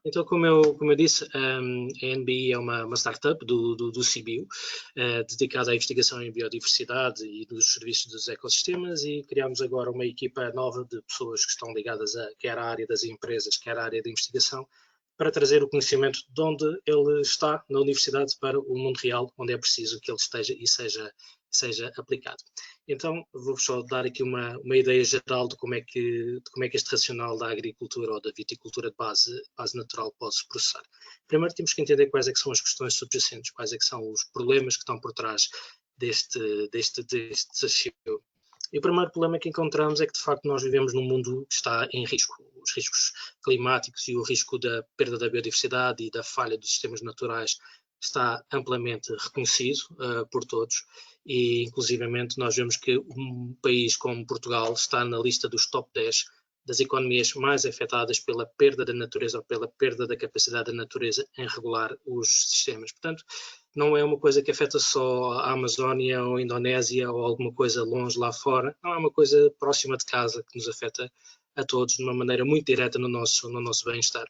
Então, como eu disse, a NBI é uma startup do CBU, dedicada à investigação em biodiversidade e dos serviços dos ecossistemas, e criamos agora uma equipa nova de pessoas que estão ligadas quer à área das empresas, quer à área da investigação, para trazer o conhecimento de onde ele está na universidade para o mundo real, onde é preciso que ele esteja e seja aplicado. Então, vou-vos só dar aqui uma ideia geral de como é que este racional da agricultura ou da viticultura de base natural pode se processar. Primeiro temos que entender quais é que são as questões subjacentes, quais é que são os problemas que estão por trás deste desafio. E o primeiro problema que encontramos é que, de facto, nós vivemos num mundo que está em risco. Os riscos climáticos e o risco da perda da biodiversidade e da falha dos sistemas naturais está amplamente reconhecido por todos, e inclusivamente nós vemos que um país como Portugal está na lista dos top 10 das economias mais afetadas pela perda da natureza ou pela perda da capacidade da natureza em regular os sistemas. Portanto, não é uma coisa que afeta só a Amazónia ou a Indonésia ou alguma coisa longe lá fora, não é uma coisa próxima de casa que nos afeta a todos de uma maneira muito direta no nosso bem-estar.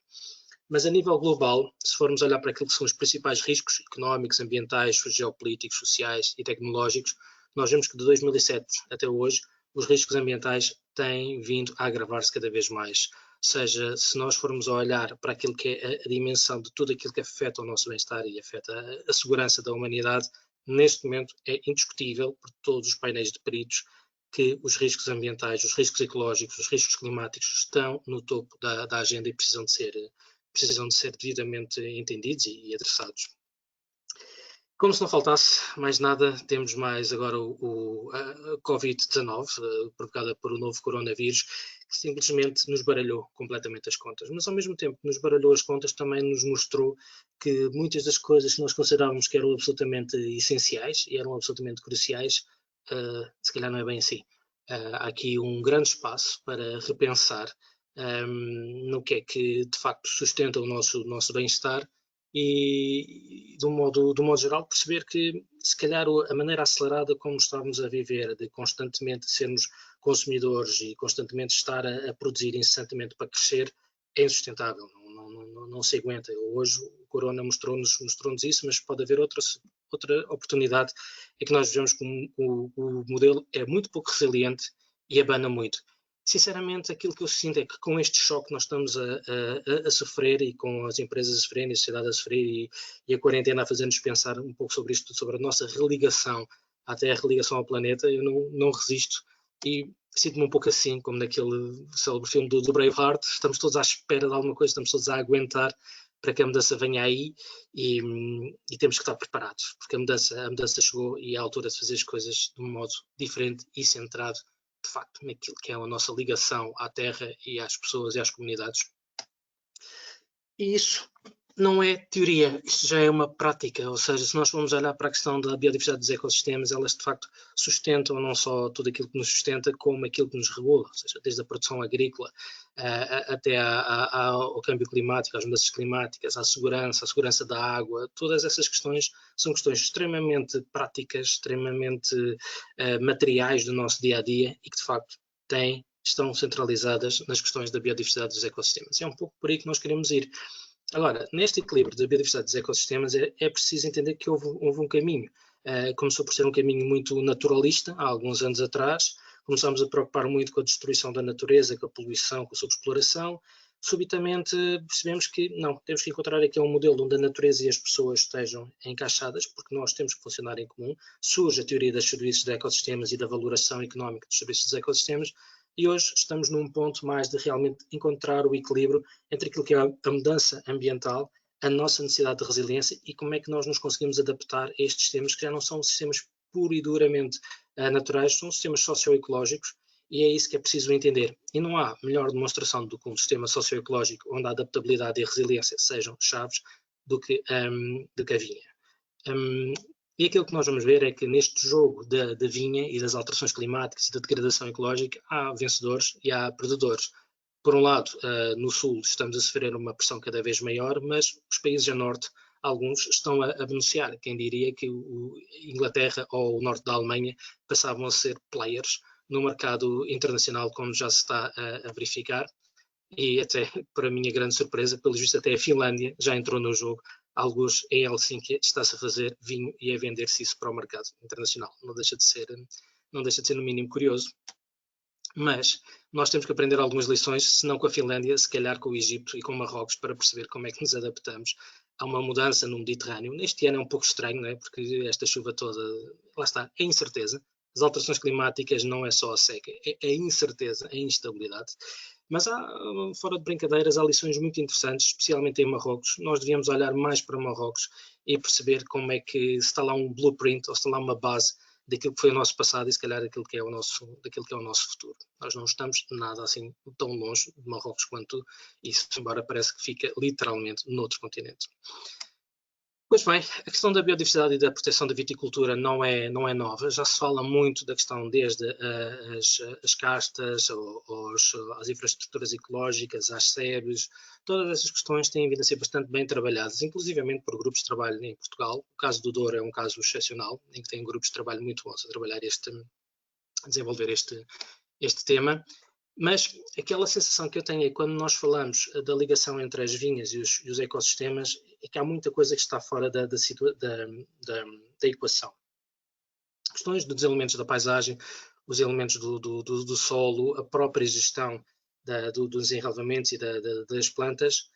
Mas a nível global, se formos olhar para aquilo que são os principais riscos económicos, ambientais, geopolíticos, sociais e tecnológicos, nós vemos que de 2007 até hoje os riscos ambientais têm vindo a agravar-se cada vez mais. Ou seja, se nós formos a olhar para aquilo que é a dimensão de tudo aquilo que afeta o nosso bem-estar e afeta a segurança da humanidade, neste momento é indiscutível por todos os painéis de peritos que os riscos ambientais, os riscos ecológicos, os riscos climáticos estão no topo da agenda e precisam de ser devidamente entendidos e adressados. Como se não faltasse mais nada, temos mais agora a Covid-19, provocada por o novo coronavírus, que simplesmente nos baralhou completamente as contas. Mas, ao mesmo tempo que nos baralhou as contas, também nos mostrou que muitas das coisas que nós considerávamos que eram absolutamente essenciais e eram absolutamente cruciais, se calhar não é bem assim. Há aqui um grande espaço para repensar no que é que de facto sustenta o nosso bem-estar e de um modo geral perceber que se calhar a maneira acelerada como estamos a viver, de constantemente sermos consumidores e constantemente estar a produzir incessantemente para crescer, é insustentável, não se aguenta. Hoje o Corona mostrou-nos isso, mas pode haver outra oportunidade, é que nós vejamos que o modelo é muito pouco resiliente e abana muito. Sinceramente, aquilo que eu sinto é que com este choque nós estamos a sofrer, e com as empresas a sofrerem, a sociedade a sofrer e a quarentena a fazer-nos pensar um pouco sobre isto, sobre a nossa religação à Terra, religação ao planeta, eu não resisto e sinto-me um pouco assim, como naquele célebre filme do Braveheart. Estamos todos à espera de alguma coisa, estamos todos a aguentar para que a mudança venha aí e temos que estar preparados, porque a mudança chegou e é a altura de fazer as coisas de um modo diferente e centrado de facto naquilo que é a nossa ligação à Terra e às pessoas e às comunidades. E isso não é teoria, isto já é uma prática, ou seja, se nós formos olhar para a questão da biodiversidade dos ecossistemas, elas de facto sustentam não só tudo aquilo que nos sustenta, como aquilo que nos regula, ou seja, desde a produção agrícola até ao câmbio climático, às mudanças climáticas, à segurança da água. Todas essas questões são questões extremamente práticas, extremamente materiais do nosso dia-a-dia e que de facto estão centralizadas nas questões da biodiversidade dos ecossistemas. É um pouco por aí que nós queremos ir. Agora, neste equilíbrio da biodiversidade dos ecossistemas é preciso entender que houve um caminho. Começou por ser um caminho muito naturalista, há alguns anos atrás. Começámos a preocupar muito com a destruição da natureza, com a poluição, com a subexploração. Subitamente percebemos que não, temos que encontrar aqui um modelo onde a natureza e as pessoas estejam encaixadas, porque nós temos que funcionar em comum. Surge a teoria dos serviços de ecossistemas e da valoração económica dos serviços dos ecossistemas, e hoje estamos num ponto mais de realmente encontrar o equilíbrio entre aquilo que é a mudança ambiental, a nossa necessidade de resiliência e como é que nós nos conseguimos adaptar a estes sistemas que já não são sistemas puro e duramente naturais, são sistemas socioecológicos, e é isso que é preciso entender. E não há melhor demonstração do que um sistema socioecológico onde a adaptabilidade e a resiliência sejam chaves do que a vinha. E aquilo que nós vamos ver é que neste jogo da vinha e das alterações climáticas e da degradação ecológica há vencedores e há perdedores. Por um lado, no sul estamos a sofrer uma pressão cada vez maior, mas os países a norte, alguns, estão a beneficiar. Quem diria que a Inglaterra ou o norte da Alemanha passavam a ser players no mercado internacional, como já se está a verificar. e até, para a minha grande surpresa, pelo visto até a Finlândia já entrou no jogo. Alguns em Helsínquia está-se a fazer vinho e a vender-se isso para o mercado internacional. Não deixa de ser no mínimo curioso. Mas nós temos que aprender algumas lições, se não com a Finlândia, se calhar com o Egito e com Marrocos, para perceber como é que nos adaptamos a uma mudança no Mediterrâneo. Neste ano é um pouco estranho, não é? Porque esta chuva toda, lá está, é incerteza. As alterações climáticas não é só a seca, é a incerteza, a instabilidade. Mas fora de brincadeiras, há lições muito interessantes, especialmente em Marrocos. Nós devíamos olhar mais para Marrocos e perceber como é que se está lá um blueprint, ou se está lá uma base daquilo que foi o nosso passado e se calhar daquilo que é o nosso futuro. Nós não estamos nada assim tão longe de Marrocos quanto isso, embora parece que fica literalmente noutro continente. Pois bem, a questão da biodiversidade e da proteção da viticultura não é nova, já se fala muito da questão desde as castas, as infraestruturas ecológicas, às SEBs, todas essas questões têm vindo a ser bastante bem trabalhadas, inclusivamente por grupos de trabalho em Portugal. O caso do Douro é um caso excepcional, em que tem grupos de trabalho muito bons a trabalhar a desenvolver este tema. Mas aquela sensação que eu tenho é quando nós falamos da ligação entre as vinhas e os ecossistemas, é que há muita coisa que está fora da equação. Questões dos elementos da paisagem, os elementos do solo, a própria gestão dos enraivamentos e das plantas,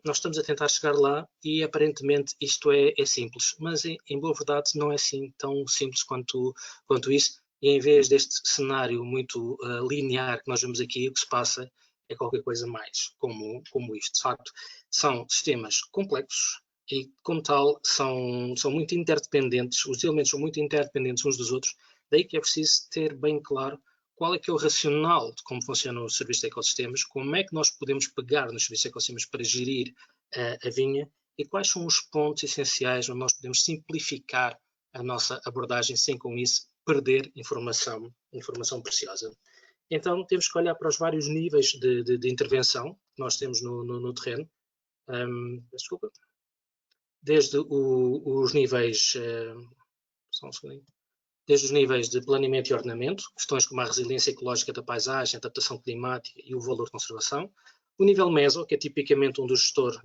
nós estamos a tentar chegar lá e aparentemente isto é simples, mas em boa verdade não é assim tão simples quanto isso. E em vez deste cenário muito linear que nós vemos aqui, o que se passa é qualquer coisa mais como isto. De facto, são sistemas complexos e, como tal, são muito interdependentes, os elementos são muito interdependentes uns dos outros, daí que é preciso ter bem claro qual é que é o racional de como funciona o serviço de ecossistemas, como é que nós podemos pegar nos serviços de ecossistemas para gerir a vinha e quais são os pontos essenciais onde nós podemos simplificar a nossa abordagem sem, com isso, perder informação preciosa. Então, temos que olhar para os vários níveis de intervenção que nós temos no terreno. Desculpa. Desde os níveis... só um segundinho. Desde os níveis de planeamento e ordenamento, questões como a resiliência ecológica da paisagem, a adaptação climática e o valor de conservação. O nível meso, que é tipicamente onde o gestor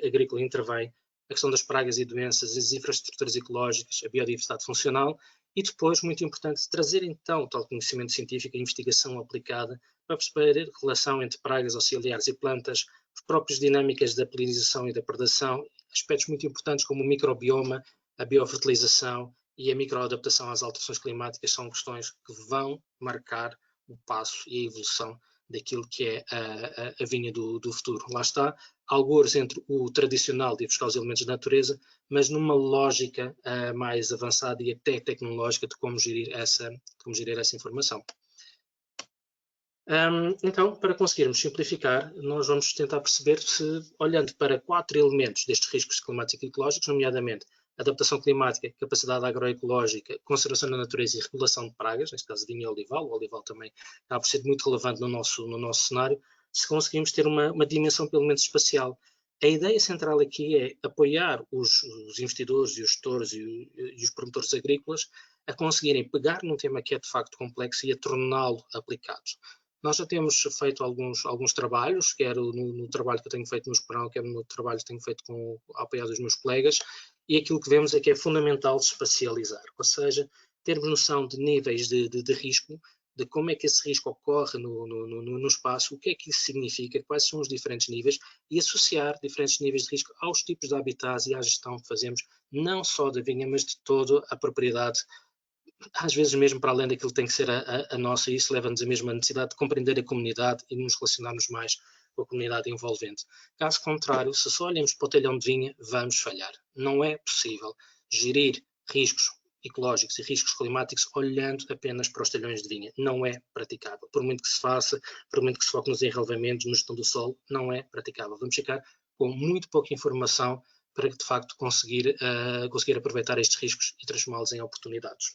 agrícola intervém, a questão das pragas e doenças, as infraestruturas ecológicas, a biodiversidade funcional e depois, muito importante, trazer então tal conhecimento científico e investigação aplicada para perceber a relação entre pragas auxiliares e plantas, as próprias dinâmicas da polinização e da predação, aspectos muito importantes como o microbioma, a biofertilização e a microadaptação às alterações climáticas são questões que vão marcar o passo e a evolução daquilo que é a vinha do futuro. Lá está, algures entre o tradicional de buscar os elementos da natureza, mas numa lógica mais avançada e até tecnológica de como gerir essa informação. Então, para conseguirmos simplificar, nós vamos tentar perceber se, olhando para 4 elementos destes riscos climáticos e ecológicos, nomeadamente adaptação climática, capacidade agroecológica, conservação da natureza e regulação de pragas, neste caso vinha e olival, o olival também acaba por ser muito relevante no nosso cenário, se conseguimos ter uma dimensão pelo menos espacial. A ideia central aqui é apoiar os investidores e os gestores e os promotores agrícolas a conseguirem pegar num tema que é de facto complexo e a torná-lo aplicado. Nós já temos feito alguns trabalhos, quer no trabalho que eu tenho feito no Esperão, quer no trabalho que tenho feito apoiado dos meus colegas, e aquilo que vemos é que é fundamental espacializar, ou seja, termos noção de níveis de risco, de como é que esse risco ocorre no espaço, o que é que isso significa, quais são os diferentes níveis, e associar diferentes níveis de risco aos tipos de habitats e à gestão que fazemos, não só da vinha, mas de toda a propriedade, às vezes mesmo para além daquilo que tem que ser a nossa, e isso leva-nos a mesma necessidade de compreender a comunidade e nos relacionarmos mais com a comunidade envolvente. Caso contrário, se só olhamos para o telhão de vinha, vamos falhar. Não é possível gerir riscos ecológicos e riscos climáticos olhando apenas para os telhões de vinha. Não é praticável. Por muito que se faça, por muito que se foque nos enraivamentos, na gestão do solo, não é praticável. Vamos ficar com muito pouca informação para que, de facto, conseguir aproveitar estes riscos e transformá-los em oportunidades.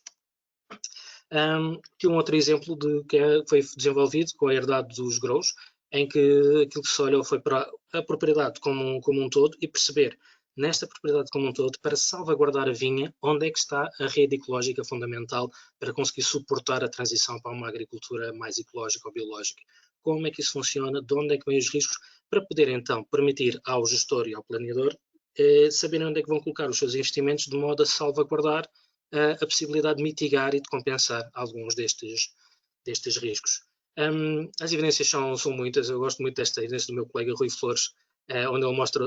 Aqui um outro exemplo que foi desenvolvido com a herdade dos grãos, em que aquilo que se olhou foi para a propriedade como um todo e perceber nesta propriedade como um todo, para salvaguardar a vinha, onde é que está a rede ecológica fundamental para conseguir suportar a transição para uma agricultura mais ecológica ou biológica. como é que isso funciona, de onde é que vêm os riscos, para poder então permitir ao gestor e ao planeador saberem onde é que vão colocar os seus investimentos de modo a salvaguardar a possibilidade de mitigar e de compensar alguns destes riscos. As evidências são muitas, eu gosto muito desta evidência do meu colega Rui Flores, onde ele mostra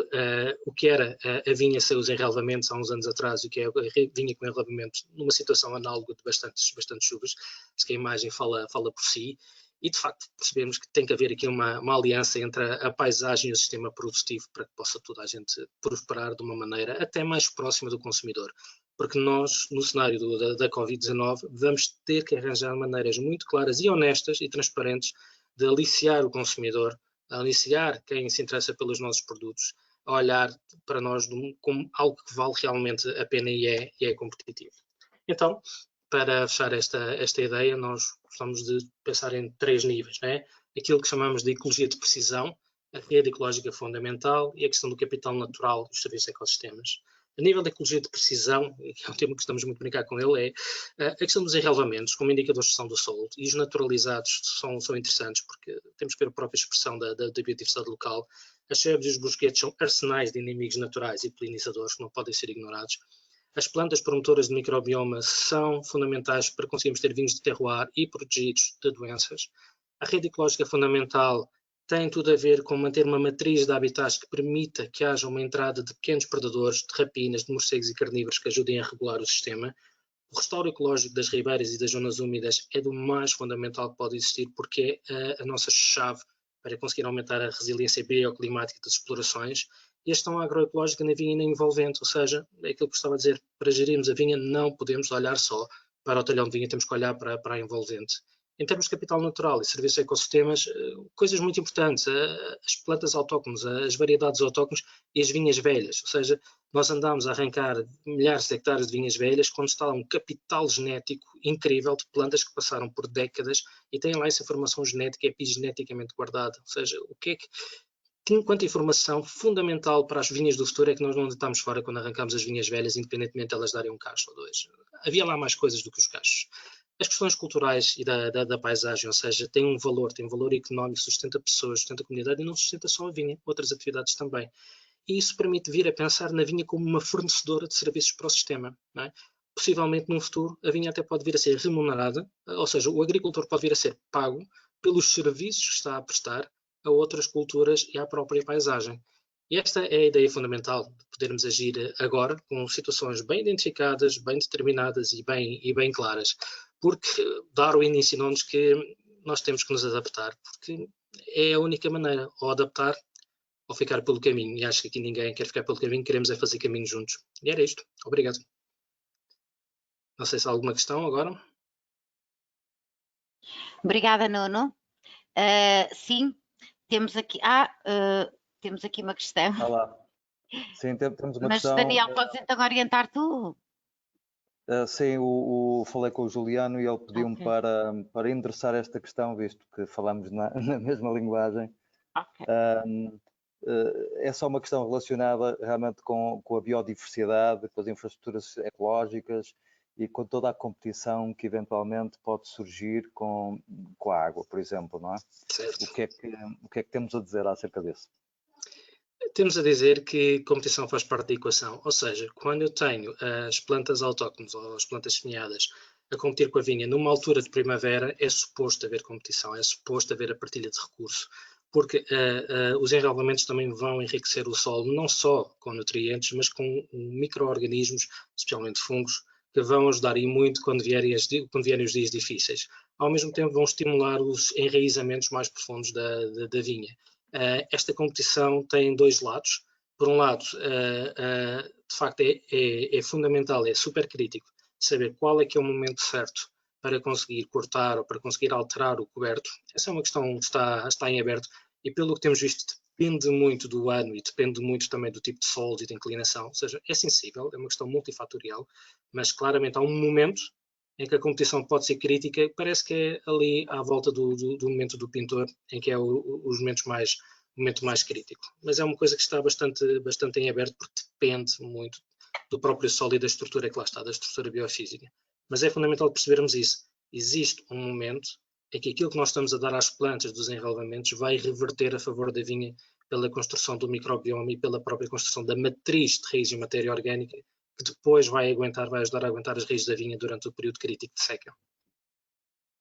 o que era a vinha sem os enrelvamentos há uns anos atrás e o que é a vinha com enrelvamento numa situação análoga de bastantes chuvas. Acho que a imagem fala por si. E, de facto, percebemos que tem que haver aqui uma aliança entre a paisagem e o sistema produtivo para que possa toda a gente prosperar de uma maneira até mais próxima do consumidor. Porque nós, no cenário da Covid-19, vamos ter que arranjar maneiras muito claras e honestas e transparentes de aliciar o consumidor, aliciar quem se interessa pelos nossos produtos, a olhar para nós como algo que vale realmente a pena e é competitivo. Então, para fechar esta ideia, nós gostamos de pensar em 3 níveis, né? Aquilo que chamamos de ecologia de precisão, a rede ecológica fundamental e a questão do capital natural dos serviços de ecossistemas. A nível da ecologia de precisão, que é um tema que estamos muito a brincar com ele, é a questão dos enrelvamentos como indicadores de gestão do solo, e os naturalizados são interessantes porque temos que ver a própria expressão da biodiversidade local. As sebes e os bosquetes são arsenais de inimigos naturais e polinizadores que não podem ser ignorados. As plantas promotoras de microbioma são fundamentais para conseguirmos ter vinhos de terroir e protegidos de doenças. A rede ecológica fundamental tem tudo a ver com manter uma matriz de habitats que permita que haja uma entrada de pequenos predadores, de rapinas, de morcegos e carnívoros que ajudem a regular o sistema. O restauro ecológico das ribeiras e das zonas úmidas é do mais fundamental que pode existir porque é a nossa chave para conseguir aumentar a resiliência bioclimática das explorações. E a gestão agroecológica na vinha envolvente, ou seja, é aquilo que gostava de dizer, para gerirmos a vinha não podemos olhar só para o talhão de vinha, temos que olhar para a envolvente. Em termos de capital natural e serviços de ecossistemas, coisas muito importantes, as plantas autóctones, as variedades autóctones e as vinhas velhas, ou seja, nós andamos a arrancar milhares de hectares de vinhas velhas quando está lá um capital genético incrível de plantas que passaram por décadas e têm lá essa informação genética epigeneticamente guardada, ou seja, o que é que enquanto informação fundamental para as vinhas do futuro é que nós não deitamos fora quando arrancamos as vinhas velhas, independentemente de elas darem um cacho ou dois. Havia lá mais coisas do que os cachos. As questões culturais e da paisagem, ou seja, tem um valor económico, sustenta pessoas, sustenta a comunidade e não sustenta só a vinha, outras atividades também. E isso permite vir a pensar na vinha como uma fornecedora de serviços para o sistema. Não é? Possivelmente, num futuro, a vinha até pode vir a ser remunerada, ou seja, o agricultor pode vir a ser pago pelos serviços que está a prestar a outras culturas e à própria paisagem. E esta é a ideia fundamental de podermos agir agora com situações bem identificadas, bem determinadas e bem claras. Porque Darwin ensinou-nos que nós temos que nos adaptar, porque é a única maneira, ou adaptar ou ficar pelo caminho. E acho que aqui ninguém quer ficar pelo caminho, queremos é fazer caminho juntos. E era isto. Obrigado. Não sei se há alguma questão agora. Obrigada, Nuno. Sim, temos aqui, temos aqui uma questão. Olá. Sim, temos uma Mas, questão. Daniel, podes então orientar tu? Sim, falei com o Juliano e ele pediu-me para endereçar esta questão, visto que falamos na mesma linguagem. Okay. É só uma questão relacionada realmente com a biodiversidade, com as infraestruturas ecológicas e com toda a competição que eventualmente pode surgir com a água, por exemplo, não é? Certo. O que é que temos a dizer acerca disso? Temos a dizer que competição faz parte da equação, ou seja, quando eu tenho as plantas autóctones ou as plantas semeadas a competir com a vinha numa altura de primavera, é suposto haver competição, é suposto haver a partilha de recurso, porque os enrolvamentos também vão enriquecer o solo, não só com nutrientes, mas com micro-organismos, especialmente fungos, que vão ajudar e muito quando vierem os dias difíceis. Ao mesmo tempo vão estimular os enraizamentos mais profundos da vinha. Esta competição tem 2 lados. Por um lado, de facto, é fundamental, é super crítico saber qual é que é o momento certo para conseguir cortar ou para conseguir alterar o coberto. Essa é uma questão que está em aberto e, pelo que temos visto, depende muito do ano e depende muito também do tipo de solos e de inclinação. Ou seja, é sensível, é uma questão multifatorial, mas claramente há um momento em que a competição pode ser crítica, parece que é ali à volta do momento do pintor, em que é o momento mais crítico. Mas é uma coisa que está bastante em aberto, porque depende muito do próprio solo e da estrutura que lá está, da estrutura biofísica. Mas é fundamental percebermos isso. Existe um momento é que aquilo que nós estamos a dar às plantas dos enrolvamentos vai reverter a favor da vinha pela construção do microbioma e pela própria construção da matriz de raiz e matéria orgânica, que depois vai ajudar a aguentar as raízes da vinha durante o período crítico de seca.